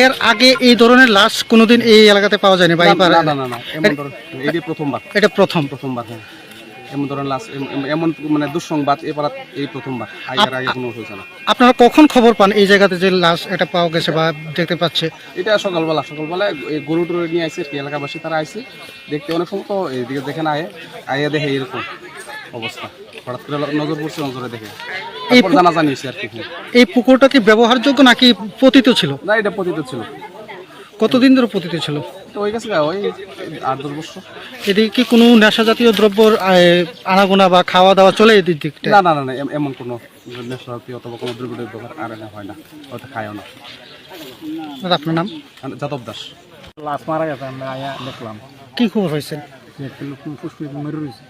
এর আগে এই ধরনের লাশ কোনোদিন এই এলাকাতে পাওয়া যায়নি বা এটি প্রথমবার। এটা প্রথমবার। হ্যাঁ, এমন ধরনের লাশ এমন মানে দুঃসংবাদ এবার এই প্রথমবার, আগে কোনো হয়েছে না। আপনারা কখন খবর পান এই জায়গাতে যে লাশ এটা পাওয়া গেছে বা দেখতে পাচ্ছে? এটা সকালবেলা এই গরু টরু নিয়ে আসছে এলাকাবাসী, তারা আইসে দেখতে। অনেক সময় তো এইদিকে দেখে না আয়ে দেখে এরকম অবস্থা, হঠাৎ করে নজর পড়ছে, নজরে দেখে জানা জানিয়েছে আর কি। এই পুকুরটা কি ব্যবহারযোগ্য নাকি পতিত ছিল? না, এটা পতিত ছিল। কতদিন ধরে পতিত ছিল? তো ওই গেছে ওই 8-10 বছর। এদিকে কি কোনো নেশা জাতীয় দ্রব্যর আনাগোনা বা খাওয়া দাওয়া চলে এই দিকটা? না, এমন কোনো নেশা জাতীয় অথবা কোনো দ্রব্যের ব্যবহার আর হয় না, হয়তো খায়ও না। আপনার নাম? যাদব দাস। লাশ মারা গেছে, আমরা আয়া দেখলাম। কি খবর হয়েছে? মরে রয়েছে।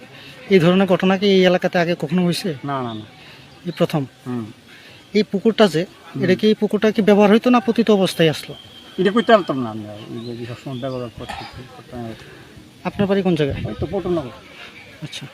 এই ধরনের ঘটনা কি এই এলাকাতে আগে কখনো হয়েছে? না, এই প্রথম। এই পুকুরটা যে এটা কি, এই পুকুরটা কি ব্যবহার হইতো না পতিত অবস্থায় আসলো? এটা করতে পারতাম না আমরা, সবসময় ব্যবহার করতে। আপনার বাড়ি কোন জায়গায়? তো পটনগর। আচ্ছা।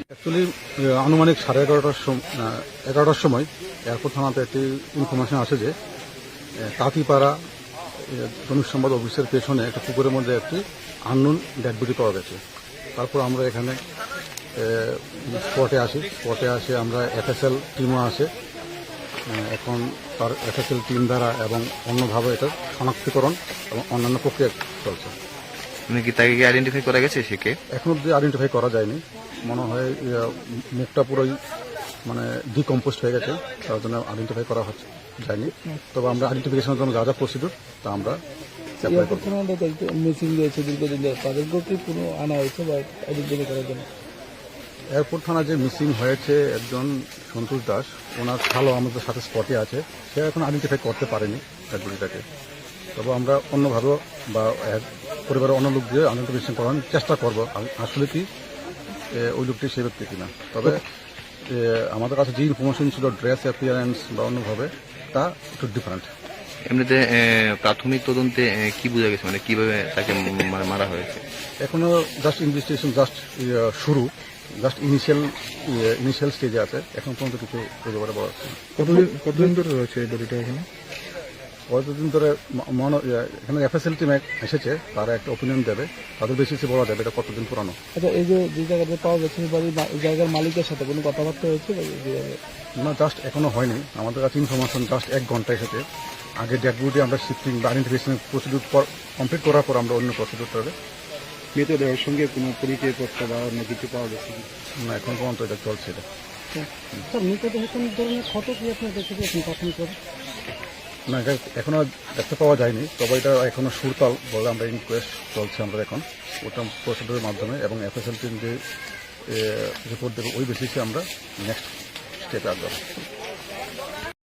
অ্যাকচুয়ালি আনুমানিক 11:30টার সময় এয়ারপোর্ট থানাতে একটি ইনফরমেশন আসে যে তাঁতিপাড়া জমি সংবাদ অফিসের পেছনে একটা পুকুরের মধ্যে একটি আননোন ডেড বডি পাওয়া গেছে। তারপর আমরা এখানে স্পটে আসি আমরা এফএসএল টিমও আসে। এখন তার এফএসএল টিম দ্বারা এবং অন্যভাবে এটার শনাক্তকরণ এবং অন্যান্য প্রক্রিয়া চলছে। তাকে কি আইডেন্টিফাই করা গেছে? সেকে এখন অব্দি আইডেন্টিফাই করা যায়নি, মনে হয় মুখটা পুরোই মানে ডিকম্পোস্ট হয়ে গেছে, তার জন্য আইডেন্টিফাই করা যায়নি। তবে আমরা আইডেন্টিফিকেশনের জন্য যা প্রসিডিউর তা আমরা মিসিং রয়েছে দীর্ঘদিন ধরে, তাদেরকে কি পুরো আনা হয়েছে বা আইডেন্টিফাই করার জন্য? এয়ারপোর্ট থানা যে মিসিং হয়েছে একজন সন্তোষ দাস, ওনার ভালো আমাদের সাথে স্পটে আছে, সে এখন আইডেন্টিফাই করতে পারেনি ডেডবডিটাকে। তবে আমরা অন্যভাবে বা পরিবারের অন্য লোক দিয়ে আইডেন্টিফিকেশন করানোর চেষ্টা করবো আসলে কি ওই লোকটি সে ব্যক্তি কিনা। তবে আমাদের কাছে যে ইনফরমেশন ছিল ড্রেস অ্যাপিয়ারেন্স বা অন্যভাবে তা একটু ডিফারেন্ট। এমনিতে প্রাথমিক তদন্তে কি বোঝা গেছে, মানে কিভাবে তাকে মারা হয়েছে? এখনো জাস্ট ইনভেস্টিগেশন শুরু, জাস্ট ইনিশিয়াল স্টেজে আছে, এখন পর্যন্ত কিছু ব্যাপারে বলা যাচ্ছে না। কতদিন ধরে রয়েছে এই বডিটা এখানে? কতদিন ধরে এখানে এফএসএল টিম এসেছে, তারা একটা ওপিনিয়ন দেবে, তাদের বেসিসে বলা যাবে এটা কতদিন পুরানো। আচ্ছা, এই যে জায়গাতে পাওয়া গেছে জায়গার মালিকের সাথে কোনো কথাবার্তা হয়েছে? না, জাস্ট এখনো হয়নি। আমাদের কাছে ইনফরমেশন জাস্ট 1 ঘন্টা এসেছে। আগে ডেড বডি আমরা শিফটিং বা আইডেন্টিফিকেশন প্রসিডিউর কমপ্লিট করার পর আমরা অন্য প্রসিডিউর করবে। মৃতদেহের সঙ্গে কোনো পরিচয়পত্র বা অন্য কিছু পাওয়া গেছে? না, এখন পর্যন্ত এটা চলছে। এটা স্যার, মৃতদেহ কোন ধরনের ক্ষত কি আপনার দেখে পেয়েছেন প্রাথমিক? না, এটা এখনো দেখতে পাওয়া যায়নি, তবে এটা এখনো সুরতাল বলে আমরা ইনকোয়েস্ট চলছে আমরা এখন ওটা প্রসিডিউরের মাধ্যমে, এবং এফএসএল টিম যে রিপোর্ট দেবে ওই বেসিসে আমরা নেক্সট স্টেপে আসবো।